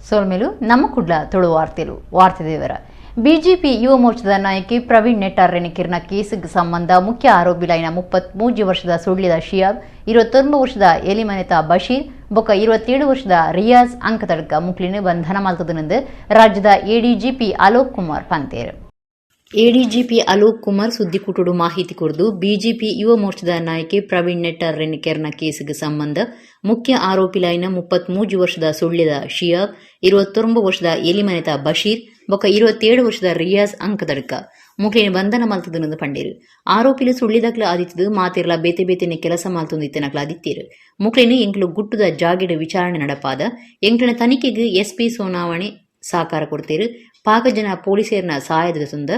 ಸೋಲ್ಮೇಲು ನಮ್ಮ ಕುಡ್ಲ ತುಳು ವಾರ್ತೆ ದೇವರ ಬಿಜೆಪಿ ಯುವ ಮೋರ್ಚಾದ ನಾಯಕಿ ಪ್ರವೀಣ್ ನೆಟ್ಟಾರ್ ಕಿರ್ನ ಕೇಸಿಗೆ ಸಂಬಂಧ ಮುಖ್ಯ ಆರೋಪಿಲೈನ 33 ವರ್ಷದ ಸುಳ್ಳಿದ ಶಿಯಾಬ್ 29 ವರ್ಷದ ಎಲಿಮನೆತ ಬಶೀರ್ ಬೊಕ್ಕ 27 ವರ್ಷದ ರಿಯಾಜ್ ಅಂಕತಡ್ಕ ಮುಕ್ಲಿನ ಬಂಧನ ಮಲ್ತದನೆಂದು ರಾಜ್ಯದ ಎಡಿಜಿಪಿ ಅಲೋಕ್ ಕುಮಾರ್ ಪಂತೇರ್. ಎಡಿಜಿಪಿ ಅಲೋಕ್ ಕುಮಾರ್ ಸುದ್ದಿಕೂಟಡು ಮಾಹಿತಿ ಕೊರದು ಬಿಜೆಪಿ ಯುವ ಮೋರ್ಚಾದ ನಾಯಕಿ ಪ್ರವೀಣ್ ನೆಟ್ಟಾರ್ ಕೆರ್ನ ಕೇಸಿಗೆ ಸಂಬಂಧ ಮುಖ್ಯ ಆರೋಪಿಲೈನ 33 ವರ್ಷದ ಸುಳ್ಳಿದ ಶಿಯಾಬ್ 29 ವರ್ಷದ ಎಲಿಮನೆತ ಬಶೀರ್ ಬೊಕ್ಕ 27 ವರ್ಷದ ರಿಯಾಜ್ ಅಂಕತಡ್ಕ ಮುಕ್ಲಿನ ಬಂಧನ ಮಲ್ತದನೆಂದು ಪಂಡೇರು. ಆರೋಪಿಲು ಸುಳ್ಳಿದಕ್ಲ ಆದಿತ್ತದು ಮಾತಿರ್ಲ ಬೇತೆ ಬೇತೆನೆ ಕೆಲಸ ಮಾಲ್ತೊಂದಿತ್ತನಕ್ಲ ಆದಿತ್ತೇರು. ಮುಕ್ಲಿನ ಎಂಕ್ಲು ಗುಟ್ಟದ ಜಾಗಿಡ ವಿಚಾರಣೆ ನಡಪಾದ ಎಂಕ್ಲಿನ ತನಿಖೆಗೆ ಎಸ್ಪಿ ಸೋನಾವಣೆ ಸಹಕಾರ ಕೊಡ್ತೇರು. ಪಾಕಜನ ಪೊಲೀಸೇರ್ನ ಸಹಾಯದ ಸುಂದ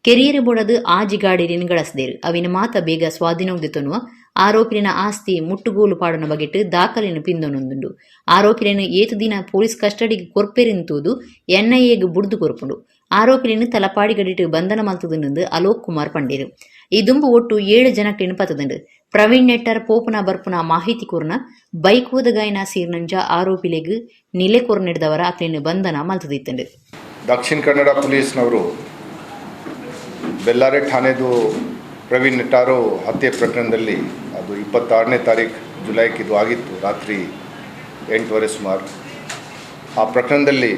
ಕೆರಿಯರೆ ಬೋಡದು ಆಜಿಗಾಡಿರಿನ ಗಳಸ್ದೇರು. ಅವಿನ ಮಾತ ಬೇಗ ಸ್ವಾಧೀನೋಗ್ದಿತ್ತನ್ನುವ ಆರೋಪಿನ ಆಸ್ತಿ ಮುಟ್ಟುಗೋಲು ಪಾಡನ ಬಗೆಟ್ಟು ದಾಖಲೆಯನ್ನು ಪಿಂದೊಂದುಂಡು. ಆರೋಪಿನ ಏತು ದಿನ ಪೊಲೀಸ್ ಕಸ್ಟಡಿಗೆ ಕೊರ್ಪೆರಿಂತುವುದು ಎನ್ಐಎಗೆ ಬುಡ್ದು ಕೊರ್ಪುಂಡು. ಆರೋಪಿನ ತಲಪಾಡಿಗಡಿಟ್ಟು ಬಂಧನ ಮಲ್ತದನೆಂದು ಅಲೋಕ್ ಕುಮಾರ್ ಪಂಡೇರು. ಈ ದುಂಬು ಒಟ್ಟು 7 ಜನಕ್ಕೆ ಪತ್ತದುಂಡು. ಪ್ರವೀಣ್ ನೆಟ್ಟಾರ್ ಪೋಪುನ ಬರ್ಪುನ ಮಾಹಿತಿ ಕೊರ್ನ ಬೈಕ್ ಹೋದಗಾಯನ ಸೀರ್ನಂಜ ಆರೋಪಿಲೆಗ್ ನಿಲೆ ಕೊರ್ನೆಡ್ದವರ ಅಕ್ಲಿನ ಬಂಧನ ಮಲ್ತದಿತ್ತಂಡು. ದಕ್ಷಿಣ ಕನ್ನಡ ಪೊಲೀಸ್ನವರು ಬೆಲ್ಲಾರೆ ಠಾಣೆದು ಪ್ರವೀಣ್ ನೆಟ್ಟಾರು ಹತ್ಯೆ ಪ್ರಕರಣದಲ್ಲಿ ಅದು 26ನೇ ತಾರೀಕು ಜುಲೈಗೆ ಇದು ಆಗಿತ್ತು, ರಾತ್ರಿ 8:15 ಸುಮಾರು. ಆ ಪ್ರಕರಣದಲ್ಲಿ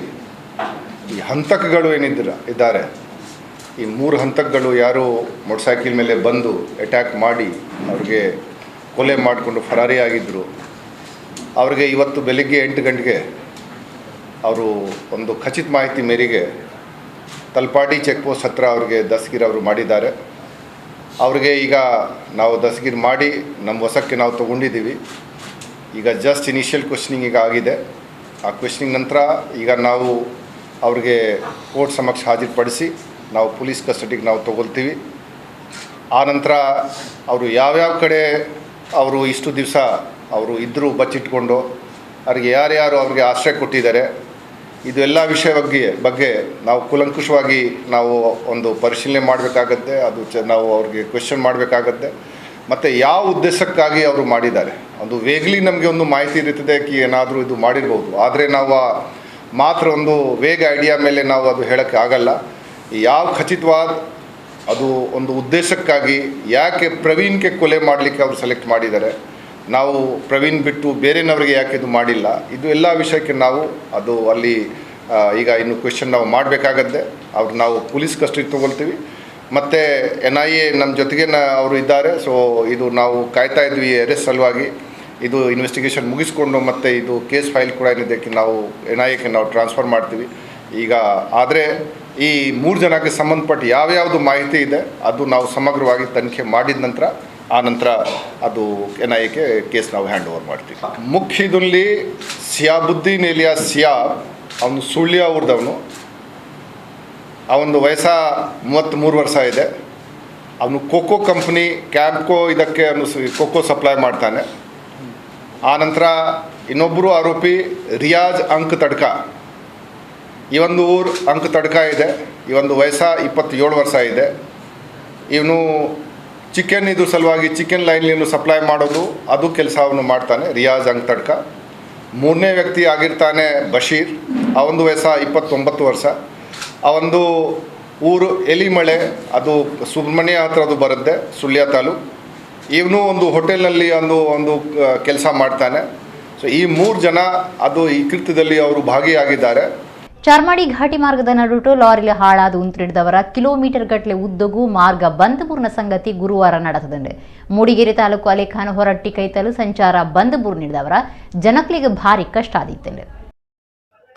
ಈ ಹಂತಕಗಳು ಇದ್ದಾರೆ, ಈ 3 ಹಂತಕಗಳು ಯಾರು ಮೋಟರ್ ಸೈಕಲ್ ಮೇಲೆ ಬಂದು ಅಟ್ಯಾಕ್ ಮಾಡಿ ಅವ್ರಿಗೆ ಕೊಲೆ ಮಾಡಿಕೊಂಡು ಫರಾರಿಯಾಗಿದ್ದರು. ಅವ್ರಿಗೆ ಇವತ್ತು ಬೆಳಿಗ್ಗೆ 8 ಗಂಟೆಗೆ ಅವರು ಒಂದು ಖಚಿತ ಮಾಹಿತಿ ಮೇರೆಗೆ ತಲಪಾಡಿ ಚೆಕ್ ಪೋಸ್ಟ್ ಹತ್ರ ಅವ್ರಿಗೆ ದಸ್ತಗಿರಿ ಅವರು ಮಾಡಿದ್ದಾರೆ. ಅವ್ರಿಗೆ ಈಗ ನಾವು ದಸ್ತಗಿರಿ ಮಾಡಿ ನಮ್ಮ ವಶಕ್ಕೆ ನಾವು ತೊಗೊಂಡಿದ್ದೀವಿ. ಈಗ ಜಸ್ಟ್ ಇನಿಷಿಯಲ್ ಕ್ವೆಶ್ಚನಿಂಗ್ ಈಗ ಆಗಿದೆ. ಆ ಕ್ವೆಶ್ಚನಿಂಗ್ ನಂತರ ಈಗ ನಾವು ಅವ್ರಿಗೆ ಕೋರ್ಟ್ ಸಮಕ್ಷ ಹಾಜರುಪಡಿಸಿ ನಾವು ಪೊಲೀಸ್ ಕಸ್ಟಡಿಗೆ ನಾವು ತೊಗೊಳ್ತೀವಿ. ಆ ನಂತರ ಅವರು ಯಾವ್ಯಾವ ಕಡೆ ಅವರು ಇಷ್ಟು ದಿವಸ ಅವರು ಇದ್ದರೂ ಬಚ್ಚಿಟ್ಕೊಂಡು ಅವ್ರಿಗೆ ಯಾರ್ಯಾರು ಅವ್ರಿಗೆ ಆಶ್ರಯ ಕೊಟ್ಟಿದ್ದಾರೆ, ಇದು ಎಲ್ಲ ವಿಷಯ ಬಗ್ಗೆ ನಾವು ಕೂಲಂಕುಷವಾಗಿ ನಾವು ಒಂದು ಪರಿಶೀಲನೆ ಮಾಡಬೇಕಾಗತ್ತೆ. ಅದು ನಾವು ಅವ್ರಿಗೆ ಕ್ವೆಶ್ಚನ್ ಮಾಡಬೇಕಾಗತ್ತೆ. ಮತ್ತು ಯಾವ ಉದ್ದೇಶಕ್ಕಾಗಿ ಅವರು ಮಾಡಿದ್ದಾರೆ ಅದು ವೇಗ್ಲಿ ನಮಗೆ ಒಂದು ಮಾಹಿತಿ ಇರುತ್ತದೆ ಕಿ ಏನಾದರೂ ಇದು ಮಾಡಿರ್ಬೋದು. ಆದರೆ ನಾವು ಮಾತ್ರ ಒಂದು ವೇಗ ಐಡಿಯಾ ಮೇಲೆ ನಾವು ಅದು ಹೇಳೋಕ್ಕೆ ಆಗಲ್ಲ. ಯಾವ ಖಚಿತವಾದ ಅದು ಒಂದು ಉದ್ದೇಶಕ್ಕಾಗಿ ಯಾಕೆ ಪ್ರವೀಣ್ಗೆ ಕೊಲೆ ಮಾಡಲಿಕ್ಕೆ ಅವರು ಸೆಲೆಕ್ಟ್ ಮಾಡಿದ್ದಾರೆ, ನಾವು ಪ್ರವೀಣ್ ಬಿಟ್ಟು ಬೇರೆನವರಿಗೆ ಯಾಕೆ ಇದು ಮಾಡಿಲ್ಲ, ಇದು ಎಲ್ಲ ವಿಷಯಕ್ಕೆ ನಾವು ಅದು ಅಲ್ಲಿ ಈಗ ಇನ್ನು ಕ್ವೆಶ್ಚನ್ ನಾವು ಮಾಡಬೇಕಾಗತ್ತೆ. ಅವ್ರು ನಾವು ಪೊಲೀಸ್ ಕಸ್ಟಡಿಗೆ ತೊಗೊಳ್ತೀವಿ. ಮತ್ತು NIA ನಮ್ಮ ಜೊತೆಗೆ ಅವರು ಇದ್ದಾರೆ. ಸೊ ಇದು ನಾವು ಕಾಯ್ತಾ ಇದ್ವಿ ಅರೆಸ್ಟ್ ಸಲುವಾಗಿ. ಇದು ಇನ್ವೆಸ್ಟಿಗೇಷನ್ ಮುಗಿಸ್ಕೊಂಡು ಮತ್ತು ಇದು ಕೇಸ್ ಫೈಲ್ ಕೂಡ ಏನಿದೆ ನಾವು NIAಕ್ಕೆ ನಾವು ಟ್ರಾನ್ಸ್ಫರ್ ಮಾಡ್ತೀವಿ ಈಗ. ಆದರೆ ಈ 3 ಜನಕ್ಕೆ ಸಂಬಂಧಪಟ್ಟ ಯಾವ್ಯಾವುದು ಮಾಹಿತಿ ಇದೆ ಅದು ನಾವು ಸಮಗ್ರವಾಗಿ ತನಿಖೆ ಮಾಡಿದ ನಂತರ ಆ ನಂತರ ಅದು NIAಕ್ಕೆ ಕೇಸ್ ನಾವು ಹ್ಯಾಂಡ್ ಓವರ್ ಮಾಡ್ತೀವಿ. ಮುಖ್ಯದಲ್ಲಿ ಸಿಯಾಬುದ್ದೀನ್ ಎಲಿಯಾ ಸಿಯಾಬ್, ಅವನು ಸುಳ್ಯ ಊರ್ದವನು. ಅವನು ವಯಸ್ಸ 33 ವರ್ಷ ಇದೆ. ಅವನು ಕೋಕೋ ಕಂಪ್ನಿ ಕ್ಯಾಂಪ್ಕೋ ಇದಕ್ಕೆ ಅವನು ಕೋಕೋ ಸಪ್ಲೈ ಮಾಡ್ತಾನೆ. ಆ ನಂತರ ಇನ್ನೊಬ್ಬರು ಆರೋಪಿ ರಿಯಾಜ್ ಅಂಕತಡ್ಕ, ಈ ಒಂದು ಊರು ಅಂಕತಡ್ಕ ಇದೆ. ಈ ಒಂದು ವಯಸ್ಸ 27 ವರ್ಷ ಇದೆ. ಇವನು ಚಿಕನ್ ಇದು ಸಲುವಾಗಿ ಚಿಕನ್ ಲೈನ್ಲಿನು ಸಪ್ಲೈ ಮಾಡೋದು ಅದು ಕೆಲಸ ಅವನು ಮಾಡ್ತಾನೆ, ರಿಯಾಜ್ ಅಂಕತಡ್ಕ. 3ನೇ ವ್ಯಕ್ತಿ ಆಗಿರ್ತಾನೆ ಬಶೀರ್, ಆ ಒಂದು ವಯಸ್ಸ 29 ವರ್ಷ. ಆ ಒಂದು ಊರು ಎಲಿಮಳೆ, ಅದು ಸುಬ್ರಹ್ಮಣ್ಯ ಹತ್ರ ಅದು ಬರುತ್ತೆ, ಸುಳ್ಯ ತಾಲೂಕು. ಇವನು ಒಂದು ಹೋಟೆಲ್ನಲ್ಲಿ ಒಂದು ಕೆಲಸ ಮಾಡ್ತಾನೆ. ಸೊ ಈ 3 ಜನ ಅದು ಈ ಕೃತ್ಯದಲ್ಲಿ ಅವರು ಭಾಗಿಯಾಗಿದ್ದಾರೆ. ಚಾರ್ಮಾಡಿ ಘಾಟಿ ಮಾರ್ಗದ ನಡುಟು ಲಾರಿಲಿ ಹಾಳಾದ ಉಂತ್ರಿಡಿದವರ ಕಿಲೋಮೀಟರ್ ಗಟ್ಟಲೆ ಉದ್ದಗೂ ಮಾರ್ಗ ಬಂದ್ಪೂರ್ನ ಸಂಗತಿ ಗುರುವಾರ ನಡೆತದಂಡೆ. ಮೂಡಿಗೆರೆ ತಾಲೂಕು ಅಲೆಖಾನ ಹೊರಟ್ಟಿ ಕೈತಲು ಸಂಚಾರ ಬಂದ್ಪೂರ್ ನೀಡಿದವರ ಜನಕ್ಲಿಗೆ ಭಾರಿ ಕಷ್ಟ ಆದಿತ್ತಂಡೆ.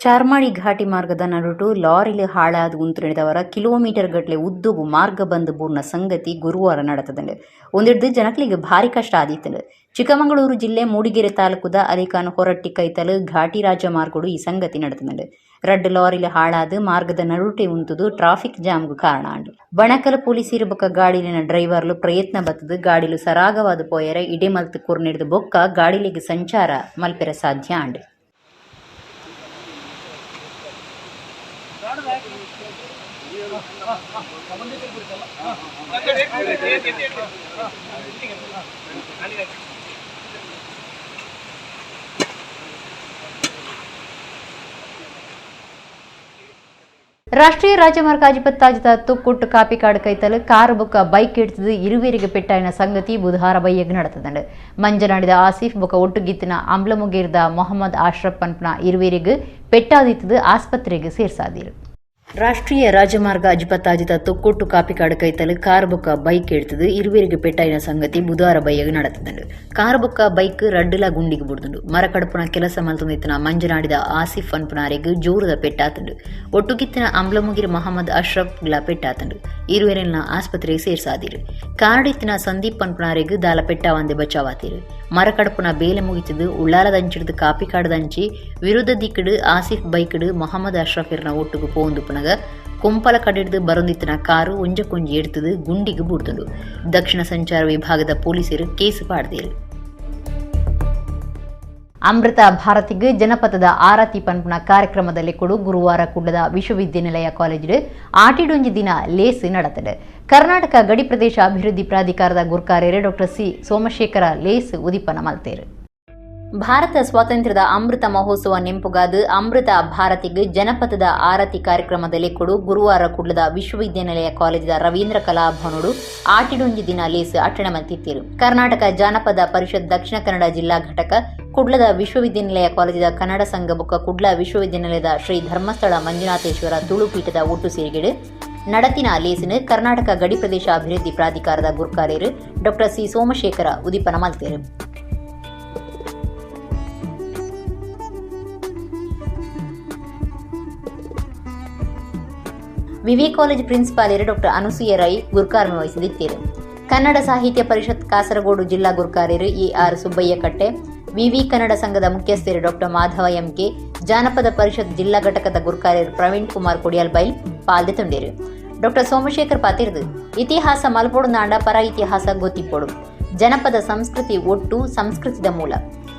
ಚಾರ್ಮಾಡಿ ಘಾಟಿ ಮಾರ್ಗದ ನಡುಟು ಲಾರಿಲಿ ಹಾಳಾದ ಉಂತ್ರಿಡಿದವರ ಕಿಲೋಮೀಟರ್ ಗಟ್ಟಲೆ ಉದ್ದಗೂ ಮಾರ್ಗ ಬಂದ್ಪೂರ್ನ ಸಂಗತಿ ಗುರುವಾರ ನಡೆತದಂಡೆ. ಒಂದಿಡ್ದು ಜನಕ್ಲಿಗೆ ಭಾರಿ ಕಷ್ಟ ಆದಿತ್ತಂಡೆ. ಚಿಕ್ಕಮಗಳೂರು ಜಿಲ್ಲೆ ಮೂಡಿಗೆರೆ ತಾಲೂಕುದ ಅಲೆಖಾನ ಹೊರಟ್ಟಿ ಕೈತಲು ಘಾಟಿ ರಾಜ್ಯ ಮಾರ್ಗಡು ಈ ಸಂಗತಿ ನಡೆತದಂಡೆ. 2 ಲಾರಿಲಿ ಹಾಳಾದ ಮಾರ್ಗದ ನಡುಟೆ ಉಂತುದು ಟ್ರಾಫಿಕ್ ಜಾಮ್ಗೂ ಕಾರಣ ಅಂಡು. ಬಣಕಲ್ ಪೊಲೀಸರು ಬೊಕ್ಕ ಗಾಡಿಲಿನ ಡ್ರೈವರ್ಲು ಪ್ರಯತ್ನ ಬತ್ತದು ಗಾಡಿಲು ಸರಾಗವಾದ ಪೋಯರ ಇಡೆ ಮಲ್ತು ಕೊರ್ನೆಡ್ದು ಬೊಕ್ಕ ಗಾಡಿಲಿಗೆ ಸಂಚಾರ ಮಲ್ಪೆರ ಸಾಧ್ಯ ಅಂಡು. ರಾಷ್ಟ್ರೀಯ ರಾಜಮಾರ್ಗ ಅಜಿಪತ್ತಾಜಿತ ತುಕ್ಕುಟ್ಟು ಕಾಪಿಕಾಡು ಕೈತಲು ಕಾರು ಬೊಕ್ಕ ಬೈಕ್ ಇಡ್ತದು ಇರುವೇರಿಗೆ ಪೆಟ್ಟಾಯಿನ ಸಂಗತಿ ಬುಧವಾರ ಬೈಯಗ್ ನಡೆತದಂಡು ಮಂಜನಾಡಿದ ಆಸಿಫ್ ಬೊಕ್ಕ ಒಟ್ಟುಗಿತ್ತಿನ ಅಂಬ್ಲಮುಗೇರ್ದ ಮೊಹಮ್ಮದ್ ಆಶ್ರಫ್ ಪನ್ಪನ ಇರುವೇರಿಗೆ ಪೆಟ್ಟಾದಿತ್ತದು ಆಸ್ಪತ್ರೆಗೆ ಸೇರ್ಸಾದಿರು. ರಾಷ್ಟ್ರೀಯ ರಾಜಮಾರ್ಗ ಅಜಿಪತ್ತಾಜಿತ ತೊಕ್ಕೊಟ್ಟು ಕಾಪಿಕಾಡು ಕೈತಲು ಕಾರ್ ಬೊಕ್ಕ ಬೈಕ್ ಎಡ್ತದು ಇರುವೇರಿಗೆ ಪೆಟ್ಟಾಯಿನ ಸಂಗತಿ ಬುಧವಾರ ಬೈಯಗ್ ನಡೆತದಂಡು ಕಾರ್ ಬೊಕ್ಕ ಬೈಕ್ ರಡ್ಡುಲ ಗುಂಡಿಗೆ ಬುಡ್ದುಂಡು ಮರಕಡಪುನ ಕೆಲಸ ಮಲ್ತೊಂದಿತ್ತಿನ ಮಂಜನಾಡಿದ ಆಸಿಫ್ ಅನ್ಪುನಾರೆಗ್ ಜೋರದ ಪೆಟ್ಟಾತಂಡು ಒಟ್ಟುಗಿತ್ತಿನ ಅಂಬ್ಲಮುಗಿರ್ ಮೊಹಮ್ಮದ್ ಅಶ್ರಫ್ ಗ್ಲ ಪೆಟ್ಟಾತಂಡು ಇರುವೇರೆಲ್ನ ಆಸ್ಪತ್ರೆಗೆ ಸೇರ್ಸಾದಿರು ಕಾರಡಿತ್ತಿನ ಸಂದೀಪ್ ಅನ್ಪುನಾರೆಗ್ ದಾಲ ಪೆಟ್ಟಾವಂದೆ ಬಚಾವಾತಿರು ಮರಕಡಪುನ ಬೇಲೆ ಮುಗಿತದು ಉಳ್ಳಾಲದಂಚಿಡ್ದು ಕಾಪಿಕಾಡದಂಚಿ ವಿರುದ್ಧ ದಿಕ್ಕಡು ಆಸಿಫ್ ಬೈಕ್ಡು ಮೊಹಮ್ಮದ್ ಅಶ್ರಫ್ ಇರ್ನ ಒಟ್ಟುಗು ಪೋಂದುಪುನಗ ಕೊಂಪಲ ಕಡಿಡ್ದು ಬರೊಂದಿತ್ತಿನ ಕಾರು ಒಂಜಕೊಂಜಿ ಎಡ್ತದು ಗುಂಡಿಗೆ ಬುಡ್ದುಂಡು ದಕ್ಷಿಣ ಸಂಚಾರ ವಿಭಾಗದ ಪೊಲೀಸರು ಕೇಸು ಪಾಡ್ದೇರು. ಅಮೃತ ಭಾರತಿಗೆ ಜನಪದದ ಆರತಿ ಪನ್ಪುನ ಕಾರ್ಯಕ್ರಮದಲ್ಲಿ ಕೂಡ ಗುರುವಾರ ಕುಡ್ಲದ ವಿಶ್ವವಿದ್ಯಾನಿಲಯ ಕಾಲೇಜು ಆಟಿಡೊಂಜಿ ದಿನ ಲೇಸ್ ನಡೆತದೆ ಕರ್ನಾಟಕ ಗಡಿ ಪ್ರದೇಶ ಅಭಿವೃದ್ಧಿ ಪ್ರಾಧಿಕಾರದ ಗುರ್ಕಾರ್ಯರು ಡಾಕ್ಟರ್ ಸಿ ಸೋಮಶೇಖರ ಲೇಸ್ ಉದಿಪನ ಮಲ್ತೇರು. ಭಾರತ ಸ್ವಾತಂತ್ರ್ಯದ ಅಮೃತ ಮಹೋತ್ಸವ ನೆಂಪುಗಾದ ಅಮೃತ ಭಾರತಿಗೆ ಜನಪದದ ಆರತಿ ಕಾರ್ಯಕ್ರಮದಲ್ಲಿ ಕೊಡು ಗುರುವಾರ ಕುಡ್ಲದ ವಿಶ್ವವಿದ್ಯಾನಿಲಯ ಕಾಲೇಜಿನ ರವೀಂದ್ರ ಕಲಾಭವನೋಡು ಆಟಿಡೊಂಜಿ ದಿನ ಲೇಸ್ ಅಟಣ ಮಲ್ತಿತ್ತಿರು. ಕರ್ನಾಟಕ ಜಾನಪದ ಪರಿಷತ್ ದಕ್ಷಿಣ ಕನ್ನಡ ಜಿಲ್ಲಾ ಘಟಕ ಕುಡ್ಲದ ವಿಶ್ವವಿದ್ಯಾನಿಲಯ ಕಾಲೇಜಿನ ಕನ್ನಡ ಸಂಘ ಬೊಕ್ಕ ಕುಡ್ಲ ವಿಶ್ವವಿದ್ಯಾನಿಲಯದ ಶ್ರೀ ಧರ್ಮಸ್ಥಳ ಮಂಜುನಾಥೇಶ್ವರ ತುಳುಪೀಠದ ಒಟ್ಟು ಸೇರಿಗೆಡು ನಡತಿನ ಲೇಸಿನ ಕರ್ನಾಟಕ ಗಡಿ ಪ್ರದೇಶ ಅಭಿವೃದ್ಧಿ ಪ್ರಾಧಿಕಾರದ ಗುರ್ಕಾರ್ಯರು ಡಾಕ್ಟರ್ ಸಿ ಸೋಮಶೇಖರ ಉದಿಪನ ಮಲ್ತೇರು. ವಿವಿ ಕಾಲೇಜ್ ಪ್ರಿನ್ಸಿಪಾಲರು ಡಾಕ್ಟರ್ ಅನುಸೂಯ ರೈ ಗುರ್ಕಾರ್ಮೆ ವಹಿಸಿದ್ದರು. ಕನ್ನಡ ಸಾಹಿತ್ಯ ಪರಿಷತ್ ಕಾಸರಗೋಡು ಜಿಲ್ಲಾ ಗುರ್ಕಾರ್ಯರು ಎ.ಆರ್. ಸುಬ್ಬಯ್ಯ ಕಟ್ಟೆ, ವಿವಿ ಕನ್ನಡ ಸಂಘದ ಮುಖ್ಯಸ್ಥರು ಡಾಕ್ಟರ್ ಮಾಧವ ಎಂಕೆ, ಜಾನಪದ ಪರಿಷತ್ ಜಿಲ್ಲಾ ಘಟಕದ ಗುರ್ಕಾರ್ಯರು ಪ್ರವೀಣ್ ಕುಮಾರ್ ಕೊಡಿಯಾಲ್ ಬೈಲ್ ಪಾಲ್ದೆ ತೊಂಡರು. ಡಾಕ್ಟರ್ ಸೋಮಶೇಖರ್ ಪಾತಿರ್ದು ಇತಿಹಾಸ ಮಲ್ಪೋಡು ನಾಂಡ ಪರ ಇತಿಹಾಸ ಗೊತ್ತಿಪ್ಪೋಡು ಜನಪದ ಸಂಸ್ಕೃತಿ ಒಟ್ಟು ಸಂಸ್ಕೃತಿದ ಮೂಲ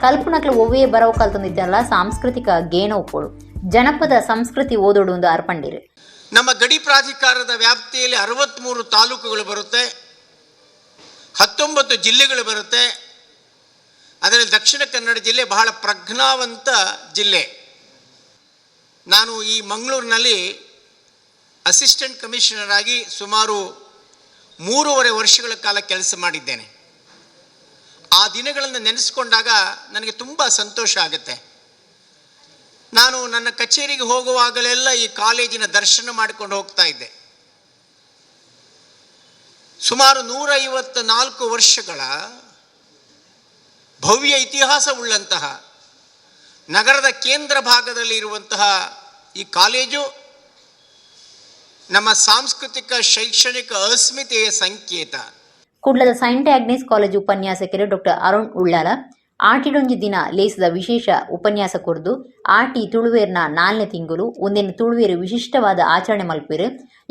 ಕಲ್ಪನಕ್ಲು ಒವ್ವೇ ಬರವು ಕಲ್ತೊಂದಿದ್ದಲ್ಲ ಸಾಂಸ್ಕೃತಿಕ ಗೇಣ ಉಪ್ಪೋಡು ಜನಪದ ಸಂಸ್ಕೃತಿ ಓದೋಡು ಒಂದು ಅರ್ಪಂಡಿರು. ನಮ್ಮ ಗಡಿ ಪ್ರಾಧಿಕಾರದ ವ್ಯಾಪ್ತಿಯಲ್ಲಿ 63 ತಾಲೂಕುಗಳು ಬರುತ್ತೆ, 19 ಜಿಲ್ಲೆಗಳು ಬರುತ್ತೆ. ಅದರಲ್ಲಿ ದಕ್ಷಿಣ ಕನ್ನಡ ಜಿಲ್ಲೆ ಬಹಳ ಪ್ರಜ್ಞಾವಂತ ಜಿಲ್ಲೆ. ನಾನು ಈ ಮಂಗಳೂರಿನಲ್ಲಿ ಅಸಿಸ್ಟೆಂಟ್ ಕಮಿಷನರ್ ಆಗಿ ಸುಮಾರು 3.5 ವರ್ಷಗಳ ಕಾಲ ಕೆಲಸ ಮಾಡಿದ್ದೇನೆ. ಆ ದಿನಗಳನ್ನು ನೆನೆಸ್ಕೊಂಡಾಗ ನನಗೆ ತುಂಬ ಸಂತೋಷ ಆಗುತ್ತೆ. ನಾನು ನನ್ನ ಕಚೇರಿಗೆ ಹೋಗುವಾಗಲೆಲ್ಲ ಈ ಕಾಲೇಜಿನ ದರ್ಶನ ಮಾಡಿಕೊಂಡು ಹೋಗ್ತಾ ಇದ್ದೆ. ಸುಮಾರು 154 ವರ್ಷಗಳ ಭವ್ಯ ಇತಿಹಾಸವುಳ್ಳಂತಹ ನಗರದ ಕೇಂದ್ರ ಭಾಗದಲ್ಲಿ ಇರುವಂತಹ ಈ ಕಾಲೇಜು ನಮ್ಮ ಸಾಂಸ್ಕೃತಿಕ ಶೈಕ್ಷಣಿಕ ಅಸ್ಮಿತೆಯ ಸಂಕೇತ. ಕುಡ್ಲದ ಸೈಂಟ್ ಆಗ್ನೇಸ್ ಕಾಲೇಜು ಉಪನ್ಯಾಸಕರು ಡಾಕ್ಟರ್ ಅರುಣ್ ಉಳ್ಳಾಲ ಆಟಿಡೊಂಜಿ ದಿನ ಲೇಸದ ವಿಶೇಷ ಉಪನ್ಯಾಸ ಕೊರ್ದು ಆಟಿ ತುಳುವೇರ್ನ 4ನೇ ತಿಂಗಳು ಒಂದಿನ ತುಳುವೇರು ವಿಶಿಷ್ಟವಾದ ಆಚರಣೆ ಮಲ್ಪೇರು.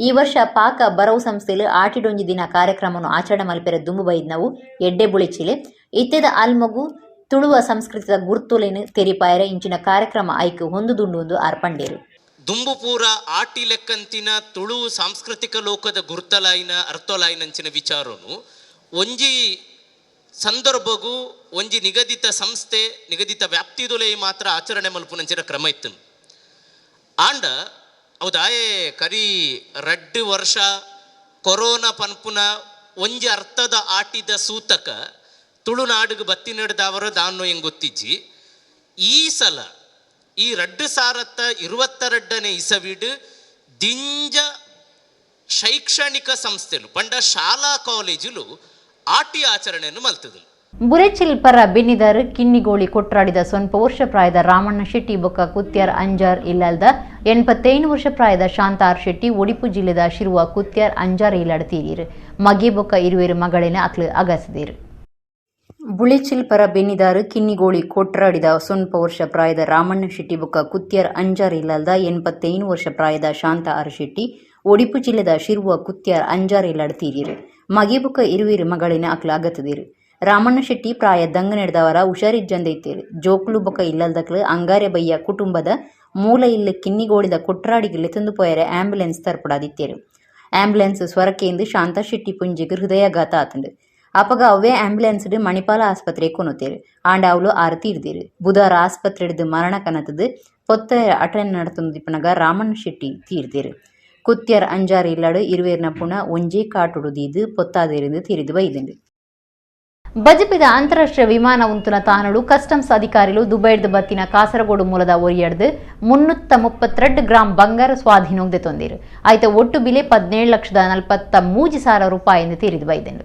ಈ ವರ್ಷ ಪಾಕ ಬರವು ಸಂಸ್ಥೆಲು ಆಟಿಡೊಂಜಿ ದಿನ ಕಾರ್ಯಕ್ರಮವನ್ನು ಆಚರಣೆ ಮಲ್ಪೇರ ದುಂಬು ಬೈದ್ನವು ಎಡ್ಡೆ ಬುಳಿಚಿಲೆ ಇತ್ತೆದ ಆಲ್ಮಗು ತುಳುವ ಸಂಸ್ಕೃತಿಯ ಗುರ್ತುಲೇನು ತೆರಿಪಾಯರ ಇಂಚಿನ ಕಾರ್ಯಕ್ರಮ ಐಕು ಹೊಂದುದುಂಡು ಅರ್ಪಂಡೇರು. ದುಂಬು ಪೂರ ಆಟಿ ಲೆಕ್ಕಂತಿನ ತುಳು ಸಾಂಸ್ಕೃತಿಕ ಲೋಕದ ಗುರ್ತಲಾಯಿನ ಅರ್ಥಲಾಯಿನಂಚಿನ ವಿಚಾರನು ಒಂಜಿ ಸಂದರ್ಭಗೂ ಒಂಜಿ ನಿಗದಿತ ಸಂಸ್ಥೆ ನಿಗದಿತ ವ್ಯಾಪ್ತಿದೊಲೆ ಮಾತ್ರ ಆಚರಣೆ ಮಲ್ಪುನಂಚಿನ ಕ್ರಮ ಇತ್ತು. ಆಂಡ ಹೌದಾಯೇ ಕರಿ 2 ವರ್ಷ ಕೊರೋನಾ ಪನ್ಪುನ ಒಂಜಿ ಅರ್ಥದ ಆಟಿದ ಸೂತಕ ತುಳುನಾಡಿಗೆ ಬತ್ತಿ ನಡೆದವರು ದಾನ್ನು ಹೆಂಗೆ ಗೊತ್ತಿಜ್ಜಿ ಈ ಸಲ ಈ 2022ನೇ ಇಸವಿಡು ದಿಂಜ ಶೈಕ್ಷಣಿಕ ಸಂಸ್ಥೆಲು ಪಂಡ ಶಾಲಾ ಕಾಲೇಜುಲು ಆಟಿ ಆಚರಣೆಯನ್ನು ಮಲ್ತದು. ಬುರೆಚಿಲ್ ಪರ ಬೆನ್ನಿದಾರ್ ಕಿನ್ನಿಗೋಳಿ ಕೊಟ್ರಾಡಿದ ಸ್ವಲ್ಪ ವರ್ಷ ಪ್ರಾಯದ ರಾಮಣ್ಣ ಶೆಟ್ಟಿ ಬೊಕ್ಕ ಕುತ್ಯಾರ್ ಅಂಜಾರ್ ಇಲ್ಲಲ್ದ 85 ವರ್ಷ ಪ್ರಾಯದ ಶಾಂತಾರ್ ಶೆಟ್ಟಿ ಒಡಿಪು ಜಿಲ್ಲೆದ ಶಿರುವ ಕುತ್ಯಾರ್ ಅಂಜಾರ್ ಇಲ್ಲಡ ತೀರಿರು ಮಗೆ ಬೊಕ್ಕ ಇರುವೆರು ಮಗಳಿನ ಅಕ್ಲು ಅಗಸಿದಿರು. ಬುಳೆಚಿಲ್ ಪರ ಬೆನ್ನಿದಾರ್ ಕಿನ್ನಿಗೋಳಿ ಕೊಟ್ರಾಡಿದ ಸ್ವಲ್ಪ ವರ್ಷ ಪ್ರಾಯದ ರಾಮಣ್ಣ ಶೆಟ್ಟಿ ಬೊಕ್ಕ ಕುತ್ಯಾರ್ ಅಂಜಾರ್ ಇಲ್ಲಲ್ದ 85 ವರ್ಷ ಪ್ರಾಯದ ಶಾಂತ ಆರ್ ಶೆಟ್ಟಿ ಒಡಿಪು ಜಿಲ್ಲೆದ ಶಿರುವ ಕುತ್ಯಾರ್ ಅಂಜಾರ್ ಇಲ್ಲಡ ತೀರಿರು ಮಗೆ ಬೊಕ್ಕ ಇರುವೆರು ಮಗಳಿನ ಅಕ್ಲು ಅಗತದಿರು. ರಾಮಣ್ಣ ಶೆಟ್ಟಿ ಪ್ರಾಯ ದಂಗ ನಡೆದವರ ಹುಷಾರಿಜ್ಜಂದೈತೇರು ಜೋಕ್ಲು ಬೊಕ್ಕ ಇಲ್ಲದಕ್ಲು ಅಂಗಾರೆ ಬಯ್ಯ ಕುಟುಂಬದ ಮೂಲ ಇಲ್ಲ ಕಿನ್ನಿಗೋಳಿದ ಕೊಟ್ರಾಡಿಗೆ ತಂದು ಪೋಯರೆ ಆಂಬ್ಯುಲೆನ್ಸ್ ತರ್ಪಡಾದಿತ್ತೇರು. ಆಂಬ್ಯುಲೆನ್ಸ್ ಸ್ವರಕೇಂದು ಶಾಂತಾ ಶೆಟ್ಟಿ ಪುಂಜಿಗೆ ಹೃದಯಾಘಾತ ಆತಂಡು ಅಪಗ ಅವೇ ಆಂಬ್ಯುಲೆನ್ಸ್ ಮಣಿಪಾಲ ಆಸ್ಪತ್ರೆ ಕೊನುತ್ತೇರು ಆಂಡ ಅವಳು ಆರತೀರ್ದೇರು. ಬುಧವಾರ ಆಸ್ಪತ್ರೆ ಹಿಡಿದು ಮರಣ ಕನತದು ಪೊತ್ತ ಅಟೆಂಡ್ ನಡತೊಂದು ದಿಪ್ಪನಗ ರಾಮಣ್ಣ ಶೆಟ್ಟಿ ತೀರ್ದೇರು. ಕುತ್ಯರ್ ಅಂಜಾರ್ ಇಲ್ಲಡು ಇರುವೇರ್ನ ಪುಣ ಒಂಜಿ ಕಾಟುಡುದೀದು ಪೊತ್ತಾದೇರಿಂದ ತಿರಿದು ಬೈದಂಡು. ಬಜಪಿದ ಅಂತಾರಾಷ್ಟ್ರೀಯ ವಿಮಾನ ಉಂತುನ ತಾನಡು ಕಸ್ಟಮ್ಸ್ ಅಧಿಕಾರಿಗಳು ದುಬೈಡ್ ಬತ್ತಿನ ಕಾಸರಗೋಡು ಮೂಲದ ಒರಿಯಡ್ದು 332 ಗ್ರಾಂ ಬಂಗಾರ ಸ್ವಾಧೀನೋಗ್ದೆ ತೊಂದಿರು. ಆಯ್ತ ಒಟ್ಟು ಬಿಲೆ 17,43,000 ರೂಪಾಯಿ ಎಂದು ತೀರಿದು ಬೈದಂಡು.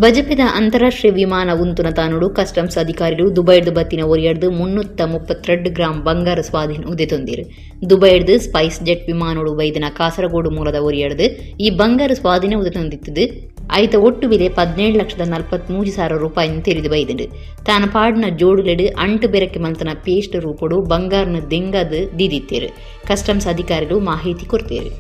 ಬಜಪಿದ ಅಂತಾರಾಷ್ಟ್ರೀಯ ವಿಮಾನ ಉಂತುನ ತಾನಡು ಕಸ್ಟಮ್ಸ್ ಅಧಿಕಾರಿಗಳು ದುಬೈಡ್ ಬತ್ತಿನ ಒರಿಯಡ್ದು 332 ಗ್ರಾಂ ಬಂಗಾರ ಸ್ವಾಧೀನ ಉದೆ ತೊಂದಿರು. ದುಬೈಡ್ ಸ್ಪೈಸ್ ಜೆಟ್ ವಿಮಾನೋಡು ಬೈದಿನ ಕಾಸರಗೋಡು ಮೂಲದ ಒರಿಯಡ್ದು ಈ ಬಂಗಾರ ಸ್ವಾಧೀನ ಉದೆ ತೊಂದಿತ್ತದು. ಆಯ್ತ ಒಟ್ಟು ಬೆಲೆ 17,43,000 ರೂಪಾಯಿ ತೆರಿದು ಬೈದಂಡು. ತಾನ ಪಾಡಿನ ಜೋಡುಲೆಡು ಅಂಟು ಬೆರಕೆ ಮಂತನ ಪೇಸ್ಟ್ ರೂಪಡು ಬಂಗಾರನ ದೆಂಗದು ದಿದಿತ್ತೇರು. ಕಸ್ಟಮ್ಸ್ ಅಧಿಕಾರಿಗಳು ಮಾಹಿತಿ ಕೊಡ್ತೇರು.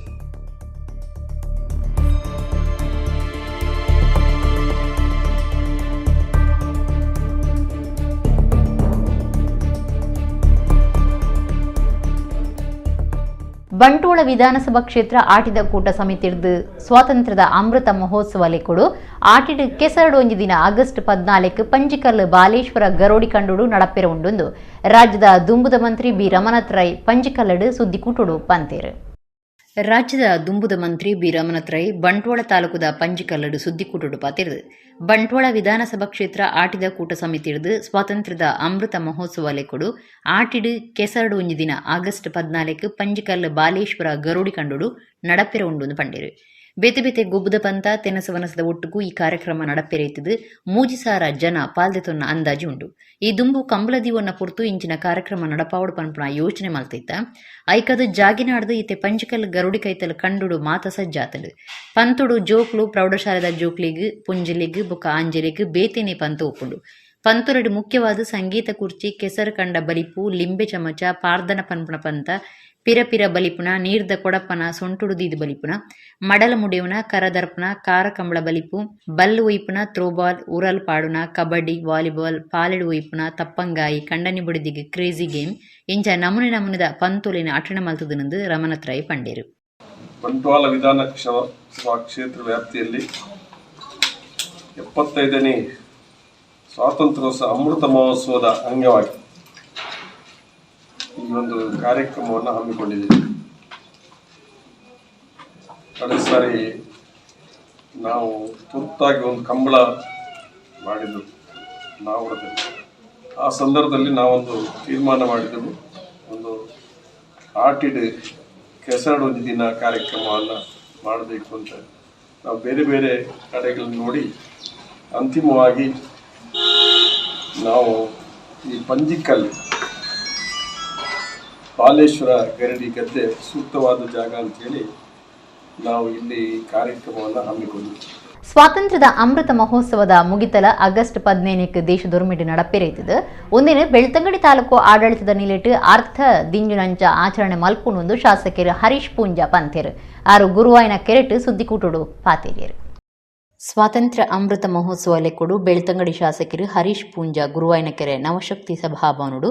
ಬಂಟ್ವಾಳ ವಿಧಾನಸಭಾ ಕ್ಷೇತ್ರ ಆಟಿದ ಕೂಟ ಸಮಿತಿರ್ದು ಸ್ವಾತಂತ್ರ್ಯದ ಅಮೃತ ಮಹೋತ್ಸವ ಲೆಕೊಡು ಆಟಿಡ್ ಕೆಸರಡು ಒಂಜಿ ದಿನ ಆಗಸ್ಟ್ 14 ಪಂಜಿಕಲ್ ಬಾಲೇಶ್ವರ ಗರೋಡಿ ಕಂಡುಡು ನಡಪೆರ ಉಂಡೊಂದು ರಾಜ್ಯದ ದುಂಬುದ ಮಂತ್ರಿ ಬಿ ರಮನಾಥ್ ರೈ ಪಂಜಿಕಲ್ಲಡು ಸುದ್ದಿ ಕೂಟುಡು ಪಂತೇರು. ರಾಜ್ಯದ ದುಂಬುದ ಮಂತ್ರಿ ಬಿ ರಮನಾಥ್ ರೈ ಬಂಟ್ವಾಳ ತಾಲೂಕುದ ಪಂಜಿಕಲ್ಲಡು ಸುದ್ದಿ ಕೂಟುಡು ಪಾತಿರ್ದು. ಬಂಟ್ವಾಳ ವಿಧಾನಸಭಾ ಕ್ಷೇತ್ರ ಆಟಿದ ಕೂಟ ಸಮಿತಿರ್ದು ಸ್ವಾತಂತ್ರ್ಯದ ಅಮೃತ ಮಹೋತ್ಸವ ಲೆಕೊಡು ಆಟಿಡ್ ಕೆಸರಡು ಒಂಜಿ ದಿನ ಆಗಸ್ಟ್ 14 ಪಂಜಿಕಲ್ ಬಾಲೇಶ್ವರ ಗರೋಡಿ ಕಂಡುಡು ನಡಪೆರ ಉಂಡು ಪಂಡೇರು. ಬೇತೆ ಬೇತೆ ಗೊಬ್ಬುದ ಪಂತ ತೆನಸವನಸದ ಒಟ್ಟುಗೂ ಈ ಕಾರ್ಯಕ್ರಮ ನಡಪೆರೆಯ್ತದು 3,000 ಜನ ಪಾಲ್ದೆತೊನ್ನ ಅಂದಾಜು ಉಂಡು. ಈ ದುಂಬು ಕಂಬಳದೀವನ್ನ ಪೊರ್ತು ಇಂಚಿನ ಕಾರ್ಯಕ್ರಮ ನಡಪಾವಡು ಪನ್ಪುನ ಯೋಚನೆ ಮಲ್ತೈತ ಐಕದು ಜಾಗಿನಾಡ್ದು ಈತೆ ಪಂಜಿಕಲ್ ಗರುಡಿ ಕೈತಲು ಕಂಡುಡು ಮಾತ ಸಜ್ಜಾತಲು ಪಂತುಡು ಜೋಕ್ಲು ಪ್ರೌಢಶಾಲೆದ ಜೋಕ್ಲಿಗ್ ಪುಂಜಿಲಿಗ್ ಬೊಕ ಆಂಜಲಿಗ್ ಬೇತೆನೆ ಪಂತ ಒಪ್ಪುಂಡು. ಪಂತುರಡು ಮುಖ್ಯವಾದ ಸಂಗೀತ ಕುರ್ಚಿ ಕೆಸರು ಕಂಡ ಬಲಿಪು ಲಿಂಬೆ ಚಮಚ ಪಾರ್ದನ ಪನ್ಪುನ ಪಂತ ಪಿರಪಿರ ಬಲಿಪುನ ನೀರ್ದ ಕೊಡಪನ ಸೊಂಟುಡು ದೀದು ಬಲಿಪುನ ಮಡಲ ಮುಡಿಯುನ ಕರದರ್ಪನ ಕಾರ ಕಂಬಳ ಬಲಿಪು ಬಲ್ಲು ಒಯ್ಪುನ ಥ್ರೋಬಾಲ್ ಉರಲ್ ಪಾಡುನ ಕಬಡ್ಡಿ ವಾಲಿಬಾಲ್ ಪಾಲೆಡು ಒಯ್ಪುನ ತಪ್ಪಂಗಾಯಿ ಕಂಡನಿ ಬುಡಿದಿಗೆ ಕ್ರೇಜಿ ಗೇಮ್ ಇಂಚ ನಮೂನೆ ನಮೂನೆದ ಪಂತೋಲಿನ ಅಟಣ ಮಲ್ತದನೆಂದು ರಮನಾಥ್ ರೈ ಪಂಡೇರು. ಬಂಟ್ವಾಳ ವಿಧಾನಸಭಾ ಕ್ಷೇತ್ರ ವ್ಯಾಪ್ತಿಯಲ್ಲಿ 75ನೇ ಸ್ವಾತಂತ್ರ್ಯೋತ್ಸವ ಅಮೃತ ಮಹೋತ್ಸವದ ಅಂಗವಾಗಿ ಈ ಒಂದು ಕಾರ್ಯಕ್ರಮವನ್ನು ಹಮ್ಮಿಕೊಂಡಿದ್ದೀವಿ. ಕಳೆದ ಸಾರಿ ನಾವು ತುರ್ತಾಗಿ ಒಂದು ಕಂಬಳ ಮಾಡಿದ್ದು ನಾವುಡದಲ್ಲಿ. ಆ ಸಂದರ್ಭದಲ್ಲಿ ನಾವೊಂದು ತೀರ್ಮಾನ ಮಾಡಿದ್ದೆವು, ಒಂದು ಆಟಿಡ್ ಕೆಸರಡು ಒಂದು ದಿನ ಕಾರ್ಯಕ್ರಮವನ್ನು ಮಾಡಬೇಕು ಅಂತ. ನಾವು ಬೇರೆ ಬೇರೆ ಕಡೆಗಳನ್ನು ನೋಡಿ ಅಂತಿಮವಾಗಿ ನಾವು ಈ ಪಂಜಿಕಲ್ ಬಾಲೇಶ್ವರ ಗರಡಿ ಗದ್ದೆ ಸೂಕ್ತವಾದ ಜಾಗ ಅಂತೇಳಿ ನಾವು ಇಲ್ಲಿ ಕಾರ್ಯಕ್ರಮವನ್ನು ಹಮ್ಮಿಕೊಂಡಿದ್ದೀವಿ. ಸ್ವಾತಂತ್ರ್ಯದ ಅಮೃತ ಮಹೋತ್ಸವದ ಮುಗಿತಲ ಆಗಸ್ಟ್ 15 ದೇಶದೊರ್ಮಿಡು ನಡಪೆರೆಯ್ತದು. ಒಂದಿನ ಬೆಳ್ತಂಗಡಿ ತಾಲೂಕು ಆಡಳಿತದ ನಿಲೆಟ್ಟು ಅರ್ಥ ದಿಂಜುನಂಚ ಆಚರಣೆ ಮಲ್ಪುನೊಂದು ಶಾಸಕರು ಹರೀಶ್ ಪೂಂಜಾ ಪಂತೇರು ಆರು ಗುರುವಾಯಿನ ಕೆರೆಟ್ ಸುದ್ದಿಕೂಟುಡು ಪಾತೇರಿಯರು. ಸ್ವಾತಂತ್ರ್ಯ ಅಮೃತ ಮಹೋತ್ಸವ ಲೆಕ್ಕೊಡು ಬೆಳ್ತಂಗಡಿ ಶಾಸಕರು ಹರೀಶ್ ಪೂಂಜಾ ಗುರುವಾಯಿನ ಕೆರೆ ನವಶಕ್ತಿ ಸಭಾಭವನುಡು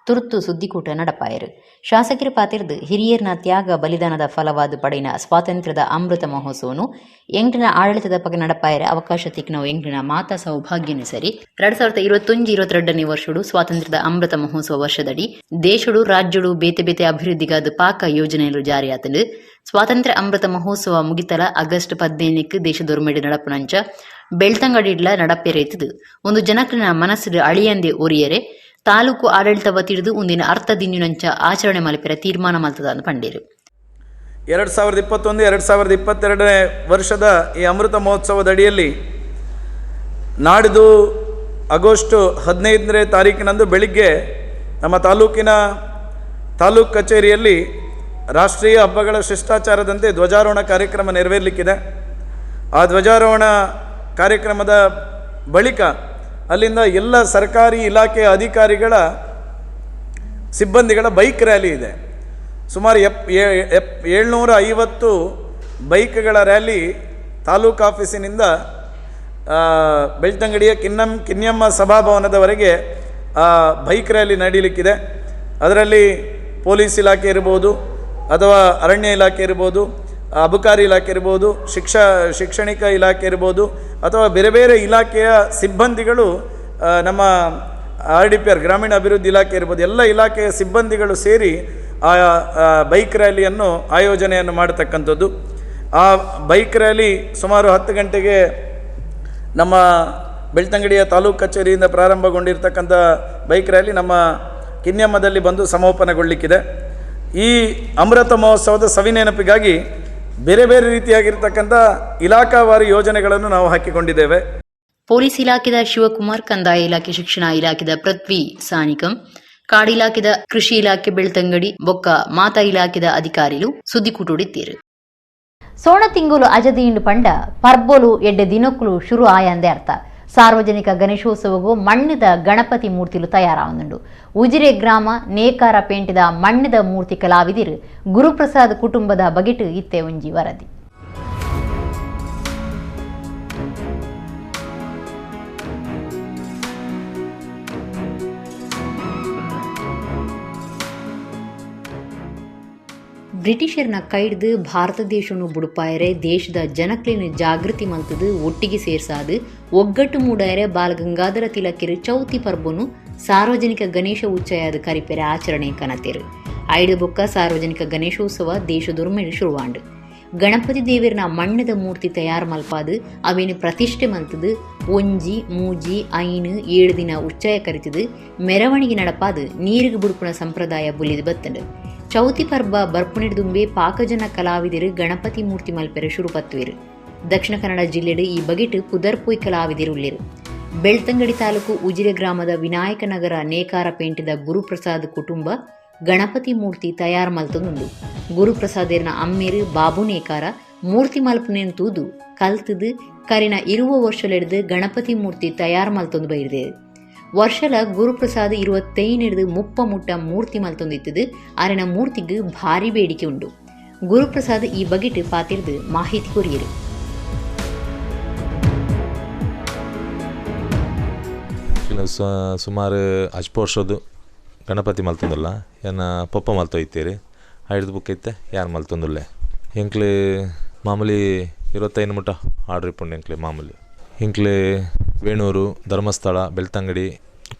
ತುರ್ತು ಸುದ್ದಿಕೂಟ ನಡಪಾಯರು. ಶಾಸಕರು ಪಾತಿರ್ದು ಹಿರಿಯರ್ನ ತ್ಯಾಗ ಬಲಿದಾನದ ಫಲವಾದ ಪಡೆಯಿನ ಸ್ವಾತಂತ್ರ್ಯದ ಅಮೃತ ಮಹೋತ್ಸವನು ಎಂಟಿನ ಆಡಳಿತದ ಪಗ ನಡಪಾಯರ ಅವಕಾಶ ತಿಕ್ನವು ಎಂಟಿನ ಮಾತಾ ಸೌಭಾಗ್ಯನೇ ಸರಿ 2021-22ನೇ ವರ್ಷಡು ಸ್ವಾತಂತ್ರ್ಯದ ಅಮೃತ ಮಹೋತ್ಸವ ವರ್ಷದಡಿ ದೇಶಡು ರಾಜ್ಯಡು ಬೇತೆ ಬೇತೆ ಅಭಿವೃದ್ಧಿಗಾದ ಪಾಕ ಯೋಜನೆಗಳು ಜಾರಿಯಾತಲು ಸ್ವಾತಂತ್ರ್ಯ ಅಮೃತ ಮಹೋತ್ಸವ ಮುಗಿತಲ ಆಗಸ್ಟ್ 15 ದೇಶದೊರ್ಮೆಡು ನಡಪುನಂಚ ಬೆಳ್ತಂಗಡಿಡ್ಲ ನಡಪೆರೆಯ್ತದು. ಒಂದು ಜನಕ್ಲಿನ ಮನಸ್ಸು ಅಳಿಯಂದೆ ಒರಿಯರೆ ತಾಲೂಕು ಆಡಳಿತ ವತಿಡಿದು ಒಂದಿನ ಅರ್ಥ ದಿನಿನಂಚ ಆಚರಣೆ ಮಲ್ಪೆರ ತೀರ್ಮಾನ ಮಲ್ತದ ಅಂತ ಪಂಡೇರು. 2021-2022ನೇ ವರ್ಷದ ಈ ಅಮೃತ ಮಹೋತ್ಸವದ ಅಡಿಯಲ್ಲಿ ನಾಡಿದ್ದು ಆಗಸ್ಟ್ 15ನೇ ತಾರೀಕಿನಂದು ಬೆಳಿಗ್ಗೆ ನಮ್ಮ ತಾಲೂಕು ಕಚೇರಿಯಲ್ಲಿ ರಾಷ್ಟ್ರೀಯ ಹಬ್ಬಗಳ ಶಿಷ್ಟಾಚಾರದಂತೆ ಧ್ವಜಾರೋಹಣ ಕಾರ್ಯಕ್ರಮ ನೆರವೇರಲಿಕ್ಕಿದೆ. ಆ ಧ್ವಜಾರೋಹಣ ಕಾರ್ಯಕ್ರಮದ ಬಳಿಕ ಅಲ್ಲಿಂದ ಎಲ್ಲ ಸರ್ಕಾರಿ ಇಲಾಖೆಯ ಅಧಿಕಾರಿಗಳ ಸಿಬ್ಬಂದಿಗಳ ಬೈಕ್ ರ್ಯಾಲಿ ಇದೆ. ಸುಮಾರು 750 ಬೈಕ್ಗಳ ರ್ಯಾಲಿ ತಾಲೂಕು ಆಫೀಸಿನಿಂದ ಬೆಳ್ತಂಗಡಿಯ ಕಿನ್ಯಮ್ಮ ಸಭಾಭವನದವರೆಗೆ ಬೈಕ್ ರ್ಯಾಲಿ ನಡೀಲಿಕ್ಕಿದೆ. ಅದರಲ್ಲಿ ಪೊಲೀಸ್ ಇಲಾಖೆ ಇರ್ಬೋದು, ಅಥವಾ ಅರಣ್ಯ ಇಲಾಖೆ ಇರ್ಬೋದು, ಅಬಕಾರಿ ಇಲಾಖೆ ಇರ್ಬೋದು, ಶಿಕ್ಷಣಿಕ ಇಲಾಖೆ ಇರ್ಬೋದು, ಅಥವಾ ಬೇರೆ ಬೇರೆ ಇಲಾಖೆಯ ಸಿಬ್ಬಂದಿಗಳು, ನಮ್ಮ RDPR ಗ್ರಾಮೀಣ ಅಭಿವೃದ್ಧಿ ಇಲಾಖೆ ಇರ್ಬೋದು, ಎಲ್ಲ ಇಲಾಖೆಯ ಸಿಬ್ಬಂದಿಗಳು ಸೇರಿ ಆ ಬೈಕ್ ರ್ಯಾಲಿಯನ್ನು ಆಯೋಜನೆಯನ್ನು ಮಾಡತಕ್ಕಂಥದ್ದು. ಆ ಬೈಕ್ ರ್ಯಾಲಿ ಸುಮಾರು 10 ಗಂಟೆಗೆ ನಮ್ಮ ಬೆಳ್ತಂಗಡಿಯ ತಾಲೂಕು ಕಚೇರಿಯಿಂದ ಪ್ರಾರಂಭಗೊಂಡಿರ್ತಕ್ಕಂಥ ಬೈಕ್ ರ್ಯಾಲಿ ನಮ್ಮ ಕಿನ್ಯಮ್ಮದಲ್ಲಿ ಬಂದು ಸಮಾಪನಗೊಳ್ಳಿಕ್ಕಿದೆ. ಈ ಅಮೃತ ಮಹೋತ್ಸವದ ಸವಿನೆನಪಿಗಾಗಿ ಬೇರೆ ಬೇರೆ ರೀತಿಯಾಗಿರ್ತಕ್ಕಂಥ ಇಲಾಖಾವಾರು ಯೋಜನೆಗಳನ್ನು ನಾವು ಹಾಕಿಕೊಂಡಿದ್ದೇವೆ. ಪೊಲೀಸ್ ಇಲಾಖೆದ ಶಿವಕುಮಾರ್, ಕಂದಾಯ ಇಲಾಖೆ, ಶಿಕ್ಷಣ ಇಲಾಖೆದ ಪೃಥ್ವಿ ಸಾನಿಕಂ, ಕಾಡಿಲಾಖೆದ ಕೃಷಿ ಇಲಾಖೆ ಬೆಳ್ತಂಗಡಿ ಬೊಕ್ಕ ಮಾತಾ ಇಲಾಖೆದ ಅಧಿಕಾರಿಗಳು ಸುದ್ದಿಕೂಟುಡಿದ್ದೀರು. ಸೋಣ ತಿಂಗುಲು ಅಜದೀಂಡು ಪಂಡ ಪರ್ಬೋಲು ಎಡ್ಡೆ ದಿನಕ್ಕುಲು ಶುರು ಆಯಂದೆ ಅರ್ಥ. ಸಾರ್ವಜನಿಕ ಗಣೇಶೋತ್ಸವಗೂ ಮಣ್ಣದ ಗಣಪತಿ ಮೂರ್ತಿಲು ತಯಾರಾವನುಂಡು. ಉಜಿರೆ ಗ್ರಾಮ ನೇಕಾರ ಪೇಂಟಿದ ಮಣ್ಣದ ಮೂರ್ತಿ ಕಲಾವಿದಿರು ಗುರುಪ್ರಸಾದ್ ಕುಟುಂಬದ ಬಗೆಟ್ ಇತ್ತೆ ಒಂಜಿ ವರದಿ. ಬ್ರಿಟಿಷರ್ನ ಕೈಡ್ದು ಭಾರತ ದೇಶವನ್ನು ಬುಡುಪಾಯರೆ ದೇಶದ ಜನಕ್ಲಿನ ಜಾಗೃತಿ ಮಲ್ತದು ಒಟ್ಟಿಗೆ ಸೇರ್ಸಾದು ಒಗ್ಗಟ್ಟು ಮೂಡಾಯರೆ ಬಾಲಗಂಗಾಧರ ತಿಲಕರು ಚೌತಿ ಪರ್ಬನು ಸಾರ್ವಜನಿಕ ಗಣೇಶ ಉಚ್ಚಯಾದ ಕರಿಪೆರೆ ಆಚರಣೆ ಕನತೆರು. ಐದು ಬೊಕ್ಕ ಸಾರ್ವಜನಿಕ ಗಣೇಶೋತ್ಸವ ದೇಶದೊರ್ಮೆಡು ಶುರುವಾಂಡು. ಗಣಪತಿ ದೇವರನ ಮಣ್ಣದ ಮೂರ್ತಿ ತಯಾರು ಮಲ್ಪಾದು ಅವೇನು ಪ್ರತಿಷ್ಠೆ ಮಲ್ತದು ಒಂಜಿ ಮೂಜಿ ಐನು 7 ದಿನ ಉಚ್ಚಯ ಕರಿತದು ಮೆರವಣಿಗೆ ನಡಪಾದು ನೀರಿಗೆ ಬುಡುಪುನ ಸಂಪ್ರದಾಯ ಬುಲಿದು ಬತ್ತಂಡು. ಚೌತಿ ಪರ್ಬ ಬರ್ಪುಣಿಡ್ದುಂಬೆ ಪಾಕಜನ ಕಲಾವಿದರು ಗಣಪತಿ ಮೂರ್ತಿ ಮಲ್ಪೆರೆ ಶುರುಪತ್ತುವೆರು. ದಕ್ಷಿಣ ಕನ್ನಡ ಜಿಲ್ಲೆಡು ಈ ಬಗೆಟ್ ಪುದರ್ಪೊಯ್ ಕಲಾವಿದರು ಉಳ್ಳಿರು. ಬೆಳ್ತಂಗಡಿ ತಾಲೂಕು ಉಜಿರೆ ಗ್ರಾಮದ ವಿನಾಯಕ ನಗರ ನೇಕಾರ ಪೇಂಟಿದ ಗುರುಪ್ರಸಾದ್ ಕುಟುಂಬ ಗಣಪತಿ ಮೂರ್ತಿ ತಯಾರು ಮಲ್ತೊಂದುಂಡು. ಗುರುಪ್ರಸಾದೇರ್ನ ಅಮ್ಮೇರು ಬಾಬು ನೇಕಾರ ಮೂರ್ತಿ ಮಲ್ಪನೇನು ತೂದು ಕಲ್ತದು ಕರಿನ 20 ವರ್ಷಲೆಡ್ದು ಗಣಪತಿ ಮೂರ್ತಿ ತಯಾರು ಮಲ್ತೊಂದು ಬೈರ್ದೆ. ವರ್ಷಲ ಗುರುಪ್ರಸಾದ್ 25 30 ಮುಟ್ಟ ಮೂರ್ತಿ ಮಲ್ತೊಂದಿತ್ತದು ಅರೆನ ಮೂರ್ತಿಗೆ ಭಾರಿ ಬೇಡಿಕೆ ಉಂಡು. ಗುರುಪ್ರಸಾದ್ ಈ ಬಗೆಟ್ ಪಾತಿರ್ದು ಮಾಹಿತಿ ಕೊರಿಯರು. ಸುಮಾರು 10 ವರ್ಷದ್ದು ಗಣಪತಿ ಮಲ್ತೊಂದಲ್ಲ ಏನ ಪಪ್ಪ ಮಲ್ತೊಯ್ತೀರಿ 5 ಬುಕ್ ಐತೆ ಯಾರು ಮಲ್ತೊಂದುಲ್ಲೆ ಎಂಕ್ಲೆ ಮಾಮೂಲಿ 25 ಮುಟ್ಟ ಆರ್ಡ್ರ್ ಇಪ್ಪುಂಡು. ಎಂಕ್ಲೆ ಮಾಮೂಲಿ ಇಂಕ್ಲೆ ವೇಣೂರು, ಧರ್ಮಸ್ಥಳ, ಬೆಳ್ತಂಗಡಿ,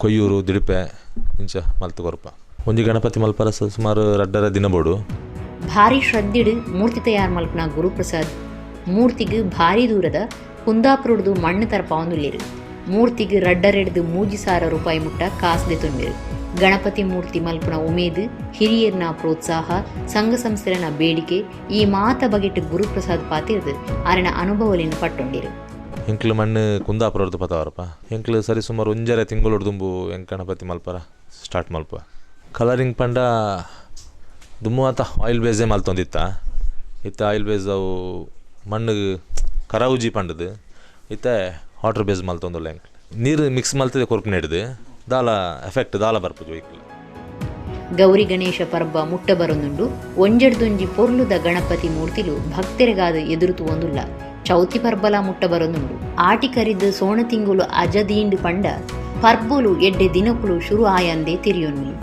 ಕೊಯ್ಯೂರು, ದಿಡಿಪೆ ಇಂಚ ಮಲ್ತು ಕೊರಪ ಒಂಜಿ ಗಣಪತಿ ಮಲ್ಪರ ಸುಮಾರು 2 ದಿನ ಬೋಡು. ಭಾರಿ ಶ್ರದ್ಧೆಡು ಮೂರ್ತಿ ತಯಾರು ಮಲ್ಪನ ಗುರುಪ್ರಸಾದ್ ಮೂರ್ತಿಗೆ ಭಾರಿ ದೂರದ ಕುಂದಾಪುರದ್ದು ಮಣ್ಣು ತರಪಾವಂದುಲ್ಲೇರು. ಮೂರ್ತಿಗೆ 2.30 ರೂಪಾಯಿ ಮುಟ್ಟ ಕಾಸದೆ ತುಂಬಿರು. ಗಣಪತಿ ಮೂರ್ತಿ ಮಲ್ಪನ ಉಮೇದು ಹಿರಿಯರ್ನ ಪ್ರೋತ್ಸಾಹ ಸಂಘ ಸಂಸ್ಥೆನ ಬೇಡಿಕೆ ಈ ಮಾತ ಬಗೆಟ್ ಗುರುಪ್ರಸಾದ್ ಪಾತಿರ್ದು ಅರನ ಅನುಭವಲಿನ ಪಟ್ಟೊಂಡಿರು. ಎಂಕ್ಲು ಮಣ್ಣು ಕುಂದಾಪುರದ್ದು ಪತವರಪ್ಪ ಎಂಕ್ಲು ಸರಿ ಸುಮಾರು 1.5 ತಿಂಗಳು ದುಂಬು ಎಂಕ್ ಗಣಪತಿ ಮಲ್ಪರ ಸ್ಟಾರ್ಟ್ ಮಲ್ಪ. ಕಲರಿಂಗ್ ಪಂಡ ದುಮ್ಮು ಆತ ಆಯಿಲ್ ಬೇಸೇ ಮಲ್ತೊಂದಿತ್ತ ಇತ್ತ ಆಯಿಲ್ ಬೇಸ್ ಅವು ಮಣ್ಣು ಕರಾವುಜಿ ಪಂಡದು ಇತ್ತ ವಾಟರ್ ಬೇಸ್ ಮಲ್ತೊಂದುಲ್ಲ ಎಂಕ್ ನೀರು ಮಿಕ್ಸ್ ಮಲ್ತದೆ ಕೊರ್ಪು ನೆಡ್ದು ದಾಲ ಎಫೆಕ್ಟ್ ದಾಲ ಬರ್ಪುಜು ಇಕ್ಲು. ಗೌರಿ ಗಣೇಶ ಪರ್ಬ ಮುಟ್ಟ ಬರೊಂದುಂಡು. ಒಂಜಡ್ದೊಂಜಿ ಪೊರ್ಲುದ ಗಣಪತಿ ಮೂರ್ತಿಲು ಭಕ್ತರಿಗಾದ ಎದುರುತು ಒಂದುಲ್ಲ. ಚೌತಿ ಪರ್ಬಲ ಮುಟ್ಟ ಬರೊಂದುಂಡು. ಆಟಿ ಕರಿದು ಸೋಣ ತಿಂಗುಲು ಅಜದೀಂಡು ಪಂಡ ಪರ್ಬುಲು ಎಡ್ಡೆ ದಿನಕುಲು ಶುರು ಆಯಂದೆ ತಿರಿಯೊನ್ನಿ.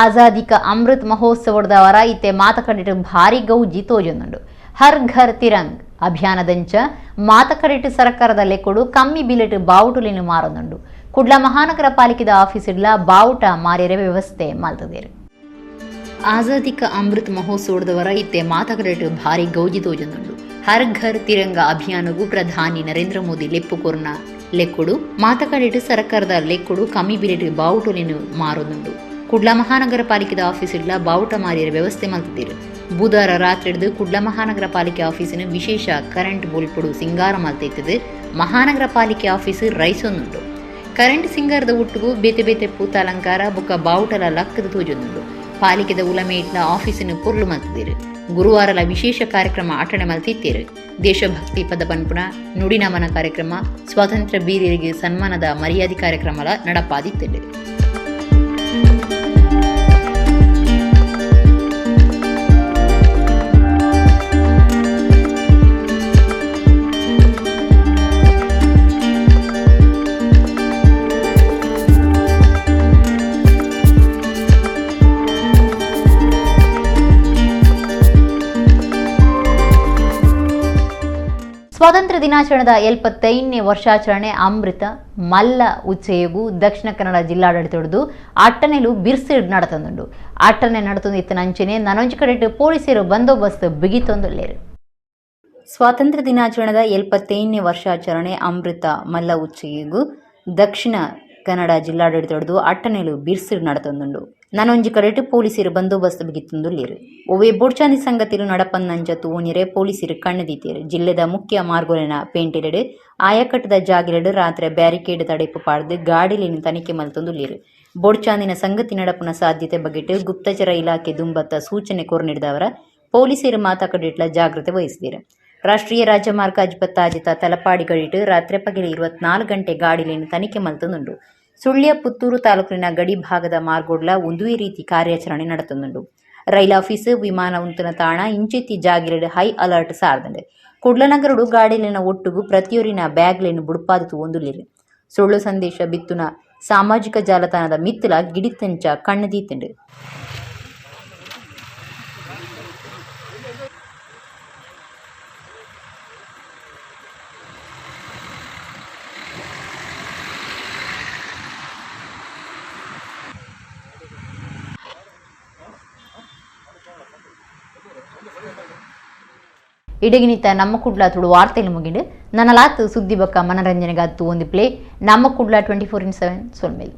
ಆಜಾದಿ ಕಾ ಅಮೃತ್ ಮಹೋತ್ಸವದ ವರ ಇತ್ತೆ ಮಾತಕಡಿಟ್ಟು ಭಾರಿ ಗೌಜಿ ತೋಜೊಂದುಂಡು. ಹರ್ ಘರ್ ತಿರಂಗ್ ಅಭಿಯಾನದಂಚ ಮಾತಕಡಿಟ್ಟು ಸರ್ಕಾರದ ಲೆಕ್ಕೊಡು ಕಮ್ಮಿ ಬಿಲೆಟ್ ಬಾವುಟುಲಿನ ಮಾರೊಂದುಂಡು. ಕುಡ್ಲ ಮಹಾನಗರ ಪಾಲಿಕೆದ ಆಫೀಸಿಡ್ಲ ಬಾವುಟ ಮಾರಿಯರೆ ವ್ಯವಸ್ಥೆ ಮಲ್ತದೇರು. ಆಜಾದಿ ಕಾ ಅಮೃತ್ ಮಹೋತ್ಸವದ ವರ ಇತ್ತೆ ಮಾತಕಡಿಟ್ಟು ಭಾರಿ ಗೌಜಿ ತೋಜೊಂದುಂಡು. ಹರ್ ಘರ್ ತಿರಂಗ ಅಭಿಯಾನಗೂ ಪ್ರಧಾನಿ ನರೇಂದ್ರ ಮೋದಿ ಲೆಪ್ಪು ಕೊರ್ನ ಲೆಕ್ಕೊಡು ಮಾತಕಡಿಟ್ಟು ಸರ್ಕಾರದ ಲೆಕ್ಕೊಡು ಕಮ್ಮಿ ಬಿಲೆಟ್ ಬಾವುಟುಲಿನ ಮಾರೊಂದುಂಡು. ಕುಡ್ಲ ಮಹಾನಗರ ಪಾಲಿಕೆದ ಆಫೀಸಿಡ್ಲ ಬಾವುಟ ಮಾರಿಯರ ವ್ಯವಸ್ಥೆ ಮಲ್ತಿದ್ದೀರು. ಬುಧವಾರ ರಾತ್ರಿ ಹಿಡಿದು ಕುಡ್ಲ ಮಹಾನಗರ ಪಾಲಿಕೆ ಆಫೀಸಿನ ವಿಶೇಷ ಕರೆಂಟ್ ಬೋಲ್ಪುಡು ಸಿಂಗಾರ ಮಲ್ತೈತದೆ. ಮಹಾನಗರ ಪಾಲಿಕೆ ಆಫೀಸ್ ರೈಸೊಂದುಂಡು. ಕರೆಂಟ್ ಸಿಂಗಾರದ ಒಟ್ಟಿಗೂ ಬೇತೆ ಬೇತೆ ಪೂತ ಅಲಂಕಾರ ಬೊಕ್ಕ ಬಾವುಟಲ ಲಕ್ಕದ ತೋಜೊಂದುಂಡು. ಪಾಲಿಕೆದ ಉಲಮೆ ಇಟ್ಲ ಆಫೀಸಿನ ಪೊರ್ಲು ಮಲ್ತಿದ್ದೀರು. ಗುರುವಾರಲ ವಿಶೇಷ ಕಾರ್ಯಕ್ರಮ ಆಟಣೆ ಮಲ್ತಿತ್ತೇರು. ದೇಶಭಕ್ತಿ ಪದ ಪನ್ಪುಣ ನುಡಿ ನಮನ ಕಾರ್ಯಕ್ರಮ, ಸ್ವಾತಂತ್ರ್ಯ ಬೀರರಿಗೆ ಸನ್ಮಾನದ ಮರ್ಯಾದೆ ಕಾರ್ಯಕ್ರಮಲ ನಡಪಾದಿತ್ತೇರು. ಸ್ವಾತಂತ್ರ್ಯ ದಿನಾಚರಣೆದ 75ನೇ ವರ್ಷಾಚರಣೆ ಅಮೃತ ಮಲ್ಲ ಉಚ್ಚೆಯಗೂ ದಕ್ಷಿಣ ಕನ್ನಡ ಜಿಲ್ಲಾಡಳಿತದ್ದು ಅಟ್ಟನೆಲು ಬಿರ್ಸಿಡ್ നടത്തുന്നുണ്ട്. ಅಟ್ಟನೆ നടത്തുന്ന ಇತ್ತನಂಚನೆ ನನೊಂಜಿ ಕಡೆ ಪೊಲೀಸರು ಬಂದೋಬಸ್ತ್ ಬಿಗಿತೊಂದುಲ್ಲೇರು. ಸ್ವಾತಂತ್ರ್ಯ ದಿನಾಚರಣೆದ 75ನೇ ವರ್ಷಾಚರಣೆ ಅಮೃತ ಮಲ್ಲ ಉಚ್ಚೆಯಗೂ ದಕ್ಷಿಣ ಕನ್ನಡ ಜಿಲ್ಲಾಡಳಿತದ್ದು ಅಟ್ಟನೆಲು ಬಿರ್ಸಿಡ್ നടത്തുന്നുണ്ട്. ನನೊಂಜಿ ಕಡೆ ಪೊಲೀಸರು ಬಂದೋಬಸ್ತ್ ಬಿಗಿತೊಂದುಲ್ಲೇರು. ಒವ್ವೇ ಬೊಡ್ಚಾಂದಿ ಸಂಗತಿಲು ನಡಪನ್ನಂಚ ತೂನಿರೆ ಪೊಲೀಸರು ಕಣ್ಣುದೀತೇರು. ಜಿಲ್ಲೆದ ಮುಖ್ಯ ಮಾರ್ಗೋಲಿನ ಪೇಂಟಿಲೆಡ್ ಆಯಕಟ್ಟದ ಜಾಗಿಲೆಡ್ ರಾತ್ರಿ ಬ್ಯಾರಿಕೇಡ್ ತಡೆಪು ಪಾಡ್ದು ಗಾಡಿಲಿನ ತನಿಖೆ ಮಲ್ತೊಂದುಲ್ಲೇರು. ಬೊಡ್ಚಾಂದಿನ ಸಂಗತಿ ನಡಪುನ ಸಾಧ್ಯತೆ ಬಗೆಟ್ ಗುಪ್ತಚರ ಇಲಾಖೆ ದುಂಬತ್ತ ಸೂಚನೆ ಕೊರ್ನಿಡಿದವರ ಪೊಲೀಸರು ಮಾತಾಕಡಿಟ್ಲ ಜಾಗ್ರತೆ ವಹಿಸಿದರು. ರಾಷ್ಟ್ರೀಯ ರಾಜಮಾರ್ಗ ಅಜ್ಬತ್ತಾಜಿತ ತಲಪಾಡಿಗಳಿಟ್ಟು ರಾತ್ರಿ ಪಗಲು 24 ಗಂಟೆ ಗಾಡಿಲಿನ ತನಿಖೆ ಮಲ್ತೊಂದುಂಡು. ಸುಳ್ಯ ಪುತ್ತೂರು ತಾಲೂಕಿನ ಗಡಿ ಭಾಗದ ಮಾರ್ಗೋಡ್ಲ ಒಂದೇ ರೀತಿ ಕಾರ್ಯಾಚರಣೆ ನಡೆತೊಂದುಂಡು. ರೈಲ್ ಆಫೀಸ್ ವಿಮಾನ ಉಂತನ ತಾಣ ಇಂಚೆತ್ತಿ ಜಾಗಿಲೆಡ್ ಹೈ ಅಲರ್ಟ್ ಸಾರ್ದಂಡೆ. ಕುಡ್ಲನಗರಡು ಗಾಡಿಲಿನ ಒಟ್ಟುಗು ಪ್ರತಿಯೊರಿನ ಬ್ಯಾಗ್ಲೆನು ಬುಡ್ಪಾದಿತು ಒಂದುಲ್ಲೇರು. ಸುಳ್ಳು ಸಂದೇಶ ಬಿತ್ತುನ ಸಾಮಾಜಿಕ ಜಾಲತಾಣದ ಮಿತ್ತಲ ಗಿಡಿತಂಚ ಕಣ್ಣದೀತಂಡು. ಇಡಗಿನಿತ ನಮ್ಮ ಕುಡ್ಲ ತುಳು ವಾರ್ತೆಲು ಮುಗಿಡು ನನ್ನ ಲಾತು ಸುದ್ದಿ ಬಕ್ಕ ಮನರಂಜನೆಗಾತು ಒಂದು ಪ್ಲೇ ನಮ್ಮ ಕುಡ್ಲ 24/7 ಸೊಲ್ಮೇಲು.